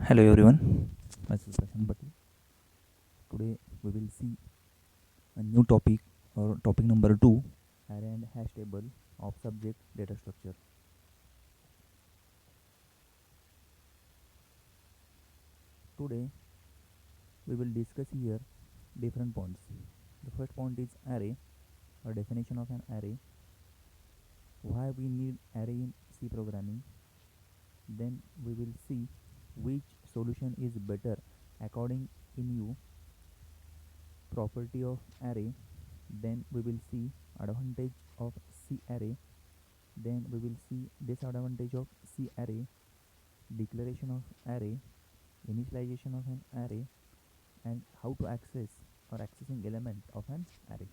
Hello everyone, myself Prashant Patil. Today we will see a new topic or topic number 2, array and hash table of subject data structure. Today we will discuss here different points. The first point is array or definition of an array, why we need array in C programming. Then we will see which solution is better according in you property of array. Then we will see advantage of C array. Then we will see disadvantage of C array, declaration of array, initialization of an array, and how to access or accessing element of an array.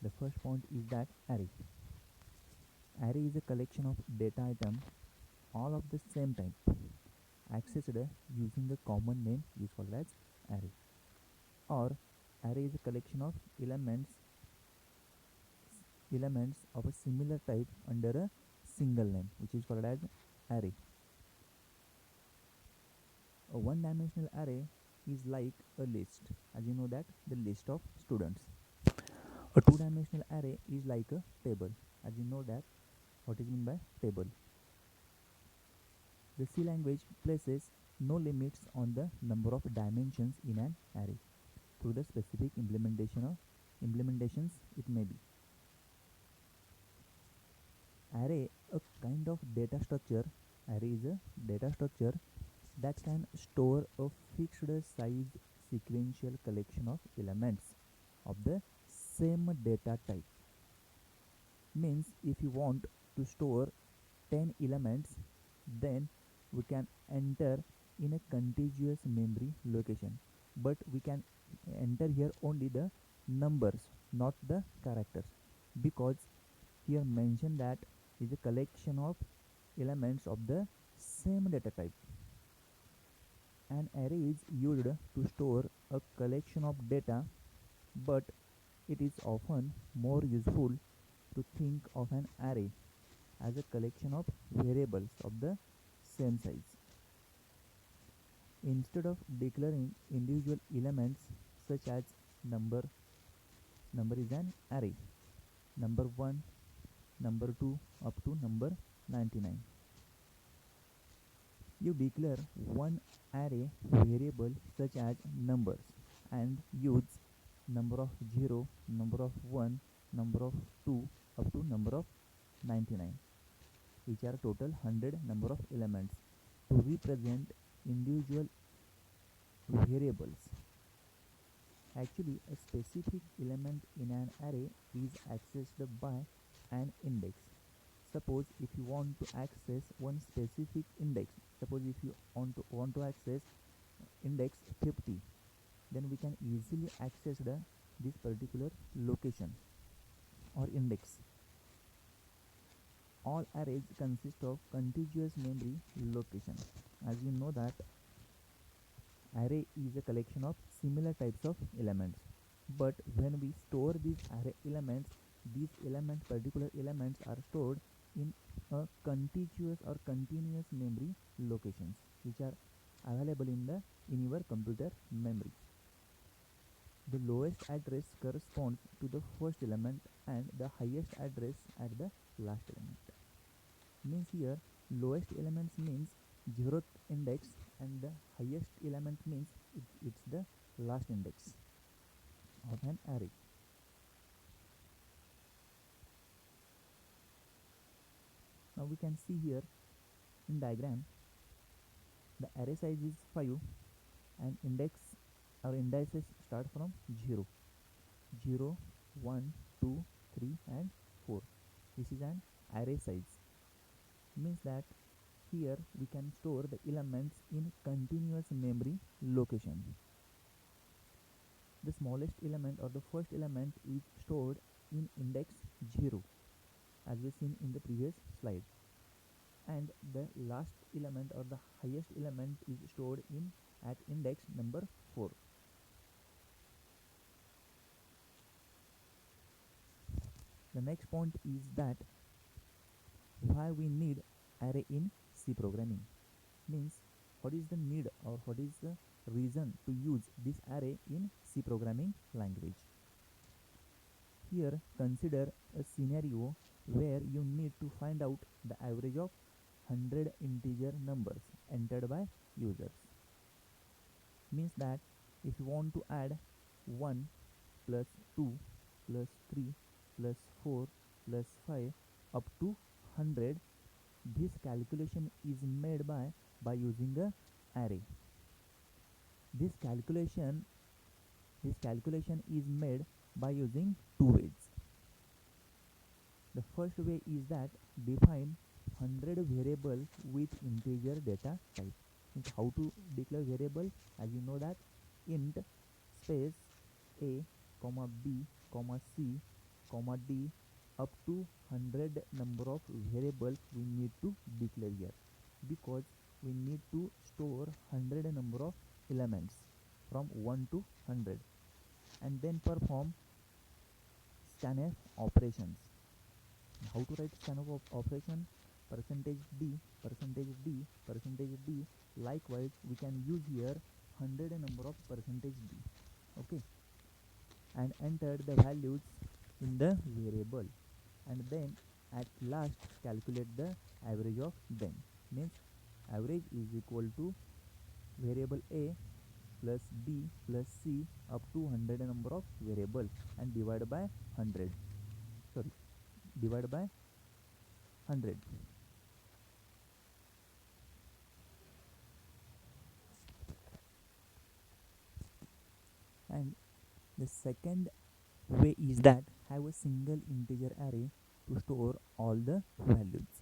The first point is that array. Array is a collection of data items all of the same type accessed using a common name is called as array. Or array is a collection of elements of a similar type under a single name which is called as array. A one dimensional array is like a list, as you know that the list of students. A two dimensional array is like a table, as you know that what is meant by table. The C language places no limits on the number of dimensions in an array through the specific implementations it may be. Array, a kind of data structure. Array is a data structure that can store a fixed size sequential collection of elements of the same data type. Means if you want to store 10 elements, then we can enter in a contiguous memory location, but we can enter here only the numbers, not the characters, because here mentioned that is a collection of elements of the same data type. An array is used to store a collection of data, but it is often more useful to think of an array as a collection of variables of the same size. Instead of declaring individual elements such as number is an array, number 1, number 2 up to number 99. You declare one array variable such as numbers and use number of 0, number of 1, number of 2 up to number of 99, which are total 100 number of elements to represent individual variables. Actually, a specific element in an array is accessed by an index. Suppose if you want to access one specific index, suppose if you want to access index 50, then we can easily access this particular location or index. All arrays consist of contiguous memory location. As you know that array is a collection of similar types of elements, but when we store these array elements, these particular elements are stored in a contiguous or continuous memory locations which are available in your computer memory. The lowest address corresponds to the first element and the highest address at the last element. Means here lowest elements means 0th index and the highest element means it's the last index of an array. Now we can see here in diagram the array size is 5 and indices start from 0, 0, 1, 2, 3 and 4. This is an array size. Means that here we can store the elements in continuous memory location. The smallest element or the first element is stored in index 0 as we seen in the previous slide, and the last element or the highest element is stored in at index number 4. The next point is that why we need array in C programming. Means what is the need or what is the reason to use this array in C programming language. Here consider a scenario where you need to find out the average of 100 integer numbers entered by users. Means that if you want to add 1 plus 2 plus 3 plus 4 plus 5 up to 100, this calculation is made by using a array. This calculation is made by using two ways. The first way is that define 100 variable with integer data type. Means how to declare variable? As you know that int space a comma b comma c comma d up to 100 number of variables we need to declare here, because we need to store 100 number of elements from 1 to 100 and then perform scanf operations. How to write scanf operation? Percentage d percentage d percentage d. Likewise we can use here 100 number of percentage d. Okay, and enter the values in the variable, and then at last calculate the average of them. Means average is equal to variable a plus b plus c up to 100 number of variable and divide by 100. Sorry, divide by 100. And the second way is that have a single integer array to store all the values.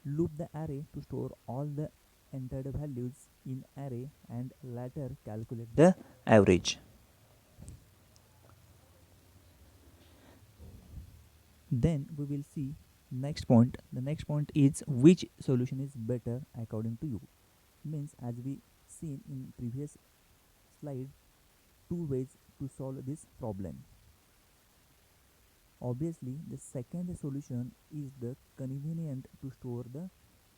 Loop the array to store all the entered values in array and later calculate the average. Then we will see next point. The next point is which solution is better according to you. Means as we seen in previous slide, two ways to solve this problem. Obviously the second solution is the convenient to store the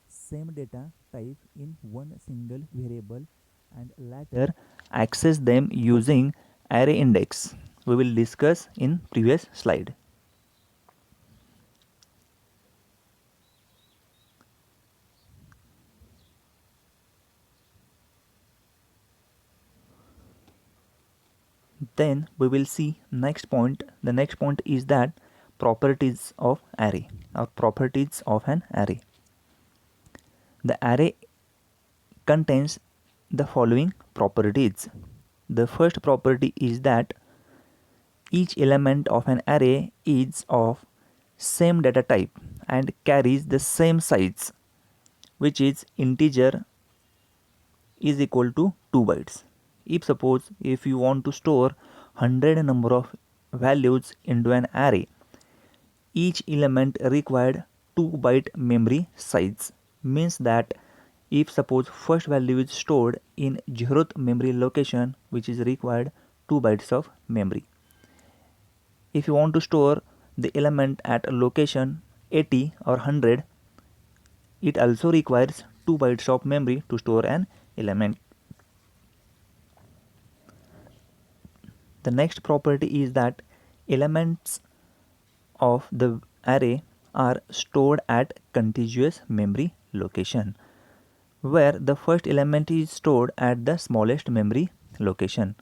same data type in one single variable and later access them using array index. We will discuss in previous slide. Then we will see next point. The next point is that properties of array or properties of an array. The array contains the following properties. The first property is that each element of an array is of same data type and carries the same size, which is integer is equal to 2 bytes. If you want to store 100 number of values into an array, each element required 2 byte memory size. Means that if suppose first value is stored in 0th memory location, which is required 2 bytes of memory. If you want to store the element at a location 80 or 100, it also requires 2 bytes of memory to store an element. The next property is that elements of the array are stored at contiguous memory location, where the first element is stored at the smallest memory location.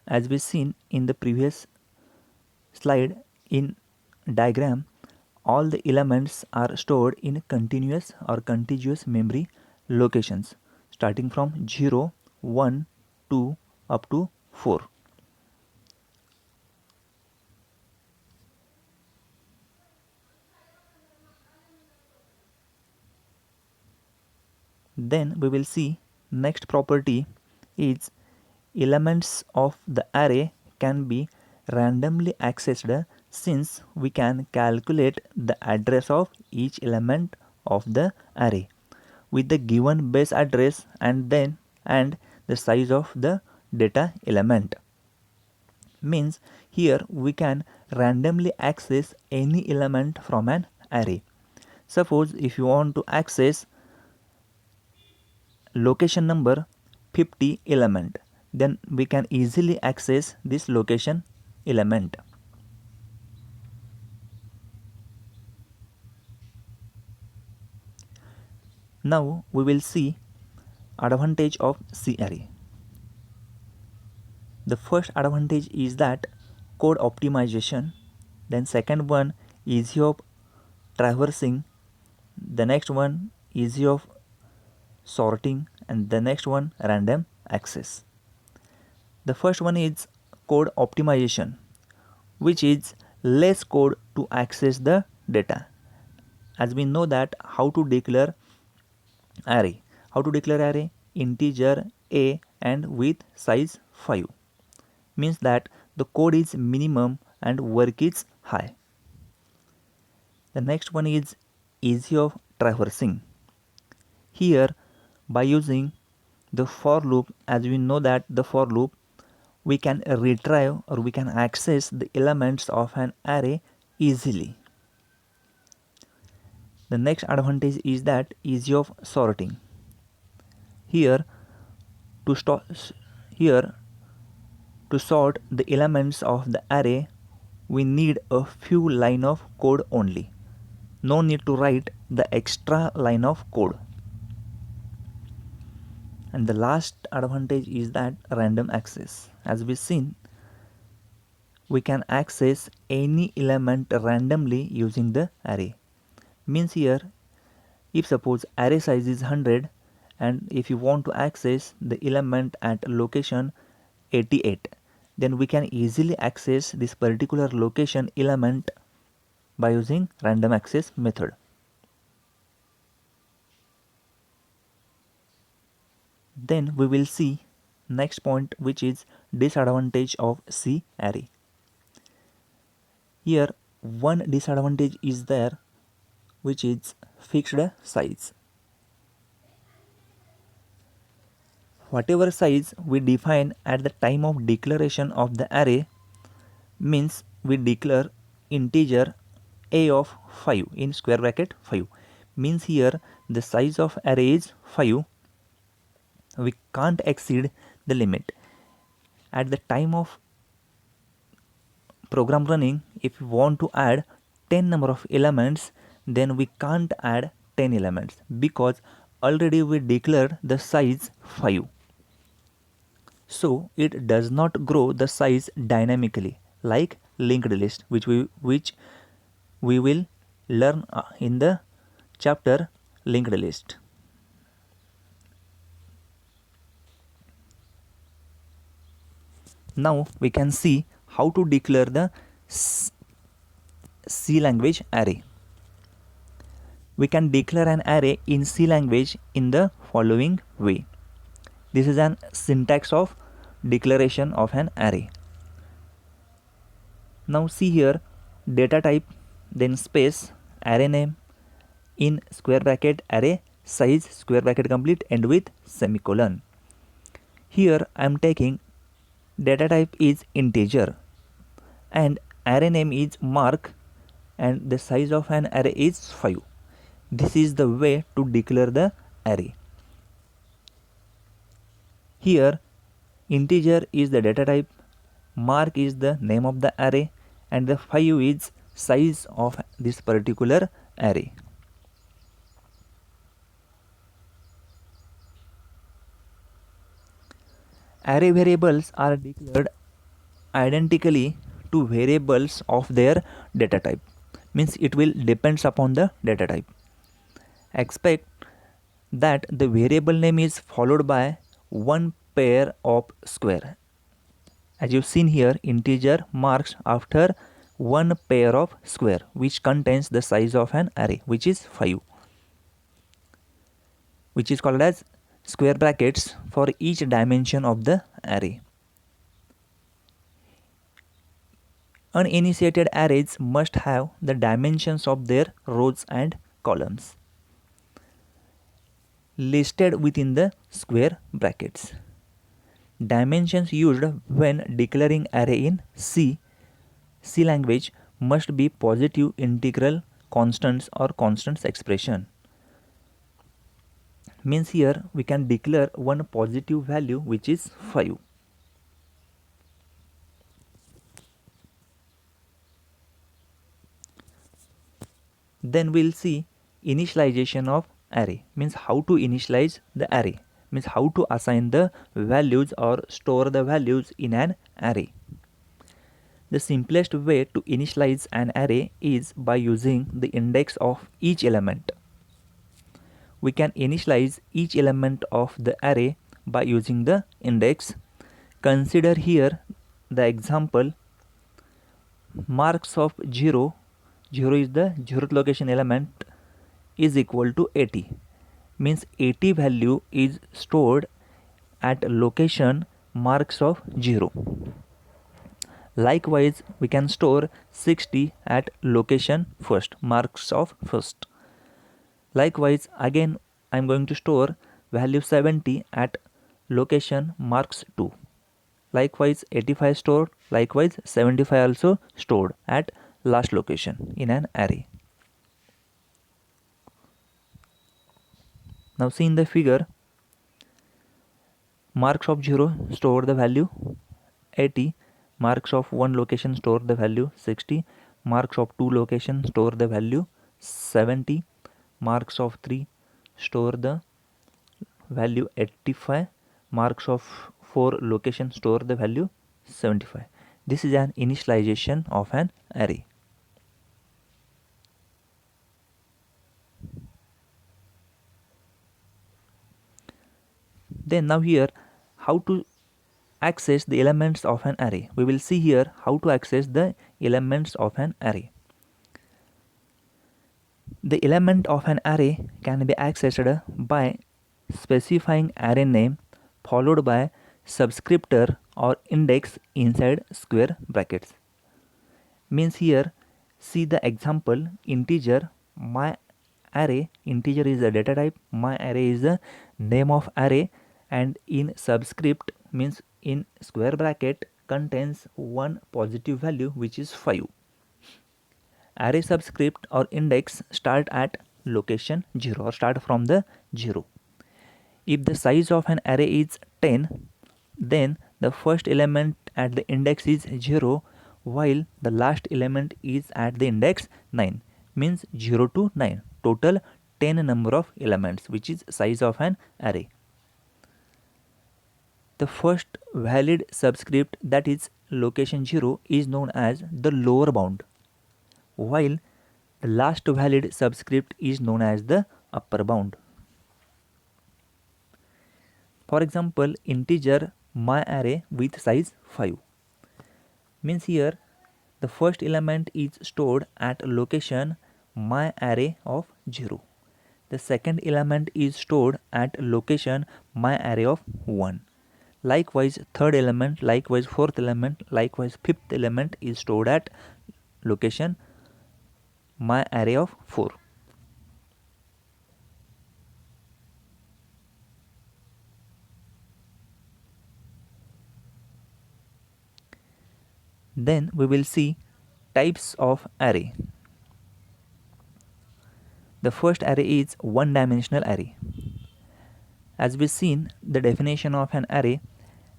As we seen in the previous slide in diagram, all the elements are stored in continuous or contiguous memory locations starting from 0, 1, 2 up to 4. Then we will see next property is elements of the array can be randomly accessed, since we can calculate the address of each element of the array with the given base address and the size of the data element. Means here we can randomly access any element from an array. Suppose if you want to access location number 50 element, then we can easily access this location element. Now we will see advantage of C array. The first advantage is that code optimization, then second one easy of traversing, the next one easy of sorting, and the next one random access. The first one is code optimization, which is less code to access the data. As we know that how to declare array. How to declare array? Integer a and with size 5. Means that the code is minimum and work is high. The next one is easy of traversing. Here by using the for loop, as we know that the for loop, we can retrieve or we can access the elements of an array easily. The next advantage is that easy of sorting. Here to sort the elements of the array, we need a few line of code only. No need to write the extra line of code. And the last advantage is that random access. As we've seen, we can access any element randomly using the array. Means here, if suppose array size is 100 and if you want to access the element at location 88, then we can easily access this particular location element by using random access method. Then we will see next point, which is disadvantage of C array. Here one disadvantage is there, which is fixed size. Whatever size we define at the time of declaration of the array, means we declare integer a of 5 in square bracket 5, means here the size of array is 5. We can't exceed the limit. At the time of program running, if we want to add 10 number of elements, then we can't add 10 elements because already we declared the size 5. So it does not grow the size dynamically like linked list, which we will learn in the chapter linked list. Now we can see how to declare the C language array. We can declare an array in C language in the following way. This is an syntax of declaration of an array. Now see here, data type, then space, array name, in square bracket array size square bracket complete, end with semicolon. Here I am taking data type is integer and array name is mark and the size of an array is 5. This is the way to declare the array. Here integer is the data type, mark is the name of the array, and the 5 is size of this particular array. Array variables are declared identically to variables of their data type. Means it will depends upon the data type. Expect that the variable name is followed by one pair of square. As you've seen here, integer marks after one pair of square which contains the size of an array, which is 5, which is called as square brackets for each dimension of the array. Uninitiated arrays must have the dimensions of their rows and columns listed within the square brackets. Dimensions used when declaring array in C language must be positive integral constants or constants expression. Means here we can declare one positive value which is 5. Then we'll see initialization of array, means how to initialize the array, means how to assign the values or store the values in an array. The simplest way to initialize an array is by using the index of each element. We can initialize each element of the array by using the index. Consider here the example marks of 0 is the 0th location element is equal to 80, means 80 value is stored at location marks of 0. Likewise, we can store 60 at location first, marks of first. Likewise, again I am going to store value 70 at location marks 2. Likewise 85 stored, likewise 75 also stored at last location in an array. Now see in the figure, marks of 0 store the value 80, marks of 1 location store the value 60, marks of 2 location store the value 70, marks of 3 store the value 85, marks of 4 location store the value 75. This is an initialization of an array. Then now here how to access the elements of an array. We will see here how to access the elements of an array. The element of an array can be accessed by specifying array name followed by subscriptor or index inside square brackets. Means here see the example integer my array, integer is the data type, my array is the name of array, and in subscript means in square bracket contains one positive value which is 5. Array subscript or index start at location 0 or start from the 0. If the size of an array is 10, then the first element at the index is 0 while the last element is at the index 9, means 0 to 9, total 10 number of elements which is size of an array. The first valid subscript, that is location 0, is known as the lower bound, while the last valid subscript is known as the upper bound. For example, integer my array with size 5, means here the first element is stored at location my array of 0. The second element is stored at location my array of 1. Likewise third element, likewise fourth element, likewise fifth element is stored at location my array of 4. Then we will see types of array. The first array is one-dimensional array. As we've seen the definition of an array,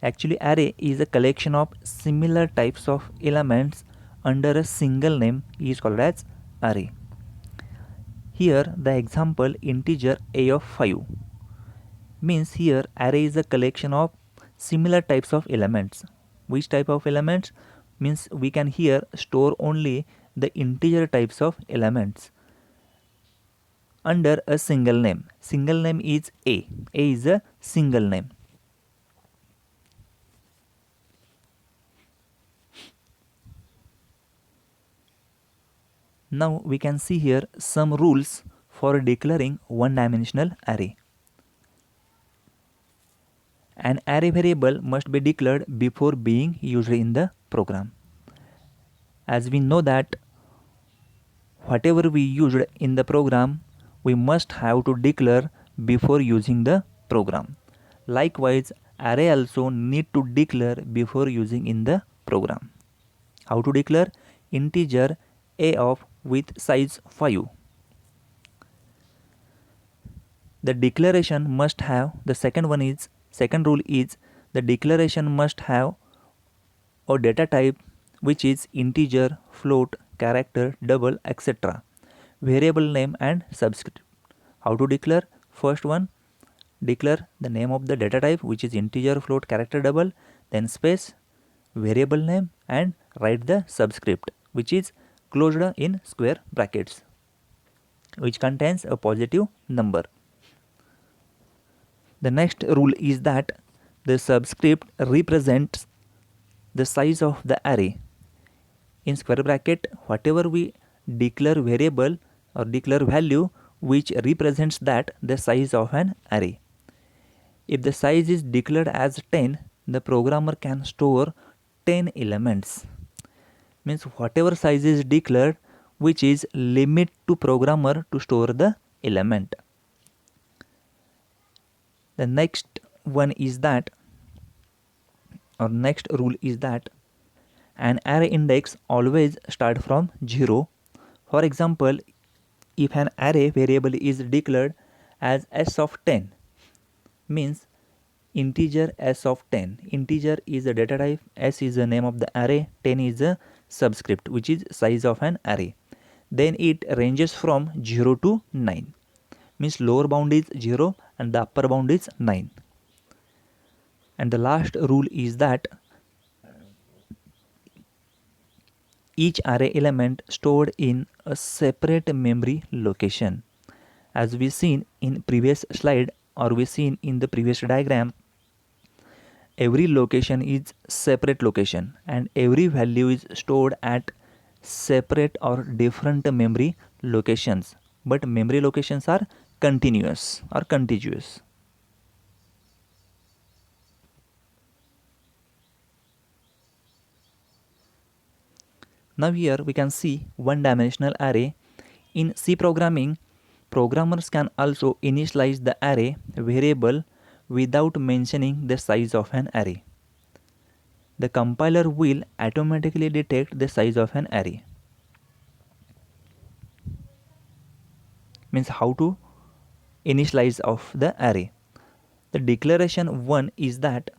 actually array is a collection of similar types of elements under a single name is called as array. Here the example integer a of 5, means here array is a collection of similar types of elements. Which type of elements? Means we can here store only the integer types of elements under a single name. Single name is a is a single name. Now we can see here some rules for declaring one-dimensional array. An array variable must be declared before being used in the program. As we know that whatever we used in the program, we must have to declare before using the program. Likewise, array also need to declare before using in the program. How to declare? Integer a of with size 5. The declaration must have, the second rule is the declaration must have a data type which is integer, float, character, double, etc. Variable name and subscript. How to declare? First one, declare the name of the data type which is integer, float, character, double, then space, variable name, and write the subscript which is closed in square brackets which contains a positive number. The next rule is that the subscript represents the size of the array. In square bracket, whatever we declare variable or declare value which represents that the size of an array. If the size is declared as 10, the programmer can store 10 elements. Means whatever size is declared which is limit to programmer to store the element. The next one is that, or next rule is that an array index always start from 0. For example, if an array variable is declared as s of 10, means integer s of 10. Integer is a data type, s is the name of the array, 10 is a subscript which is size of an array. Then it ranges from 0 to 9. Means lower bound is 0 and the upper bound is 9. And the last rule is that each array element stored in a separate memory location. As we seen in previous slide or we seen in the previous diagram, every location is separate location and every value is stored at separate or different memory locations, but memory locations are continuous or contiguous. Now here we can see one-dimensional array. In C programming, programmers can also initialize the array variable without mentioning the size of an array. The compiler will automatically detect the size of an array. Means how to initialize of the array. The declaration 1 is that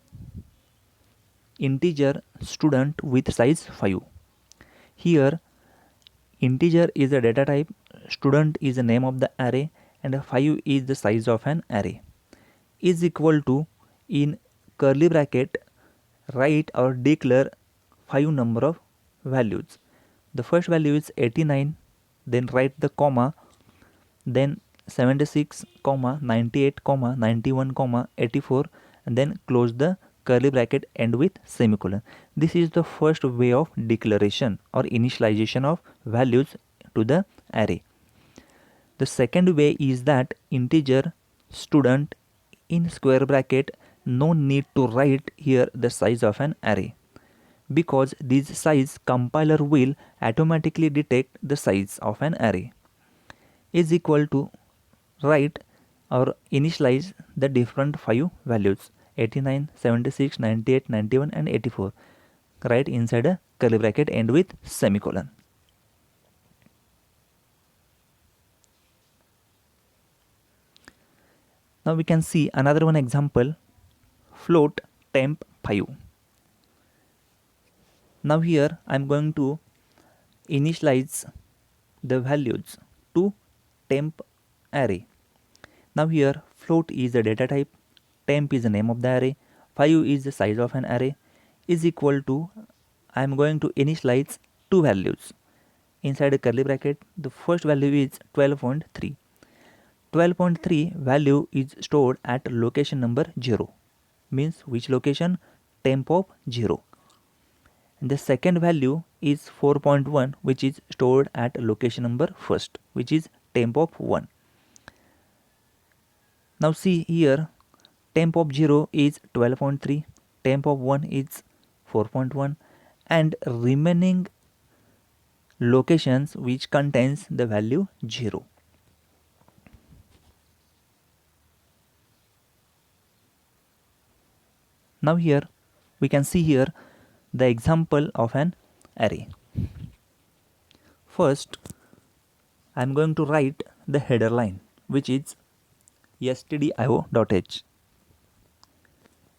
integer student with size 5. Here integer is the data type, student is the name of the array, and 5 is the size of an array, is equal to, in curly bracket, write or declare 5 number of values. The first value is 89, then write the comma, then 76, 98, 91, 84, and then close the curly bracket, end with semicolon. This is the first way of declaration or initialization of values to the array. The second way is that integer student in square bracket, no need to write here the size of an array, because this size compiler will automatically detect the size of an array, is equal to write or initialize the different 5 values 89, 76, 98, 91 and 84, write inside a curly bracket, end with semicolon. Now we can see another one example, float temp 5. Now here I am going to initialize the values to temp array. Now here float is the data type, temp is the name of the array, 5 is the size of an array, is equal to, I am going to initialize two values inside a curly bracket. The first value is 12.3. 12.3 value is stored at location number 0, means which location? Temp of 0. And the second value is 4.1, which is stored at location number first, which is temp of 1. Now see here, temp of 0 is 12.3, temp of 1 is 4.1, and remaining locations which contains the value 0. Now here we can see here the example of an array. First, I'm going to write the header line, which is stdio.h.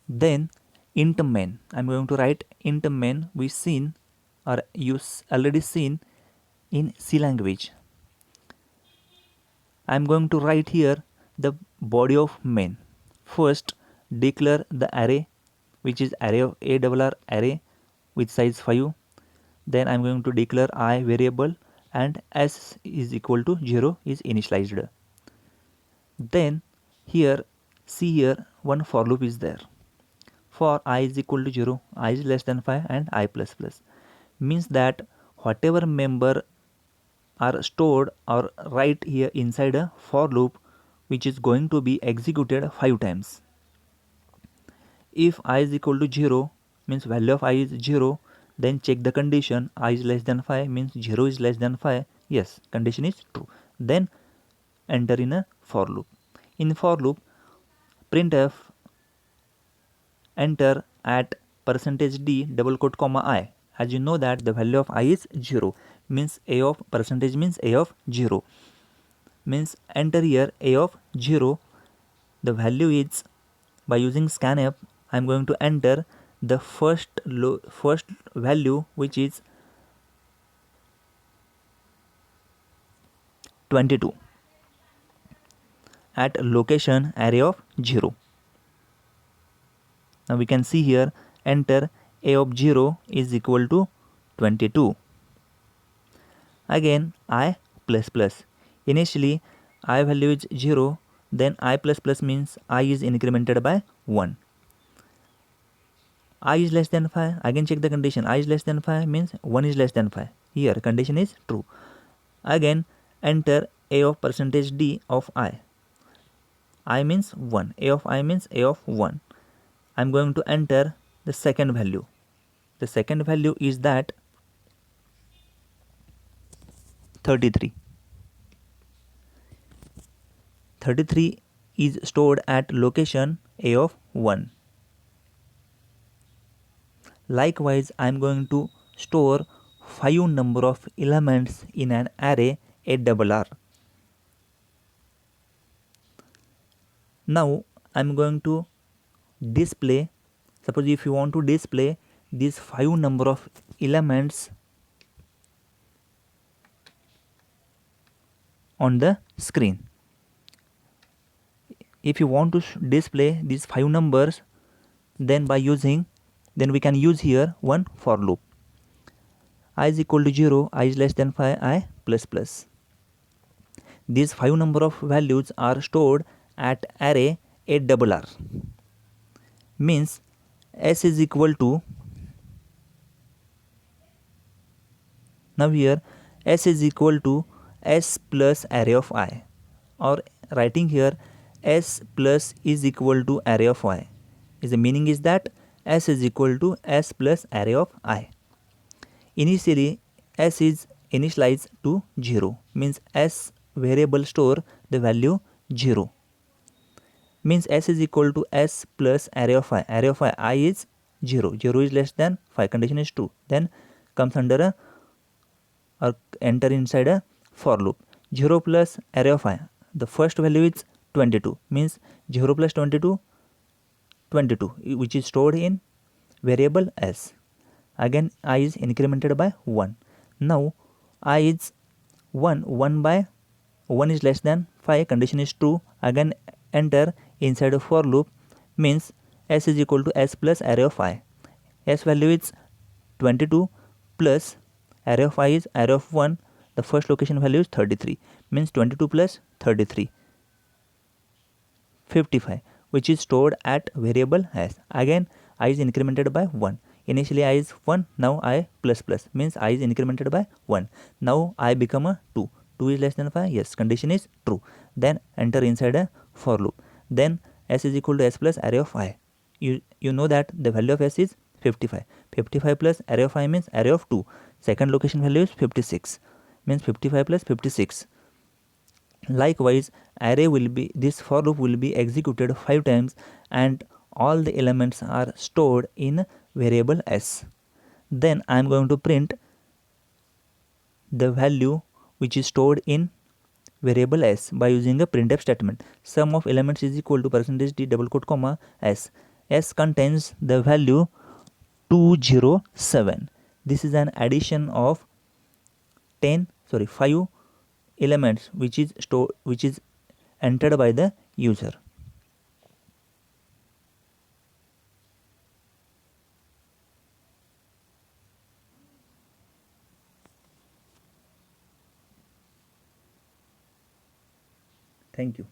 Then int main, I'm going to write int main, we seen or you already seen in C language. I'm going to write here the body of main. First declare the array, which is array of a double r array with size 5. Then I'm going to declare I variable and s is equal to 0 is initialized. Then here, see here, one for loop is there. For I is equal to 0, I is less than 5 and I plus plus. Means that whatever member are stored or right here inside a for loop, which is going to be executed 5 times. If I is equal to 0 means value of I is 0, then check the condition I is less than 5 means 0 is less than 5. Yes, condition is true. Then enter in a for loop. In for loop, printf enter at %d double quote comma I. As you know that the value of I is 0 means a of percentage means a of 0 means enter here a of 0. The value is, by using scanf, I am going to enter the first value, which is 22 at location array of 0. Now we can see here enter a of 0 is equal to 22. Again I plus plus. Initially I value is 0, then I plus plus means I is incremented by 1. I is less than 5, again check the condition, I is less than 5 means 1 is less than 5. Here condition is true. Again enter a of %d of I means 1, a of I means a of 1. I am going to enter the second value. The second value is that 33. 33 is stored at location a of 1. Likewise, I am going to store 5 number of elements in an array a double r. Now I am going to display, suppose if you want to display these 5 number of elements on the screen. If you want to display these 5 numbers, then we can use here one for loop. I is equal to 0, I is less than 5, I plus plus. These 5 number of values are stored at array a double r. Means s is equal to, now here s is equal to s plus array of I, or writing here s plus is equal to array of I. The meaning is that s is equal to s plus array of I. Initially s is initialized to 0, means s variable store the value 0, means s is equal to s plus array of I is 0, 0 is less than 5, condition is true, then comes under a or enter inside a for loop. 0 plus array of I, the first value is 22, means 0 plus 22, 22, which is stored in variable s. Again I is incremented by 1. Now I is 1, 1 by 1 is less than 5, condition is true. Again enter inside a for loop, means s is equal to s plus array of I. S value is 22 plus array of I is array of 1. The first location value is 33, means 22 plus 33, 55, which is stored at variable s. Again I is incremented by 1. Initially I is 1, now I plus plus, means I is incremented by 1. Now I become a 2. 2 is less than 5, yes, condition is true. Then enter inside a for loop. Then s is equal to s plus array of I. You know that the value of s is 55. 55 plus array of I means array of 2. Second location value is 56, means 55 plus 56. Likewise, array will be, this for loop will be executed 5 times and all the elements are stored in variable s. Then I am going to print the value which is stored in variable s by using a printf statement. Sum of elements is equal to percentage d double quote comma s. S contains the value 207. This is an addition of 5 elements which is entered by the user. Thank you.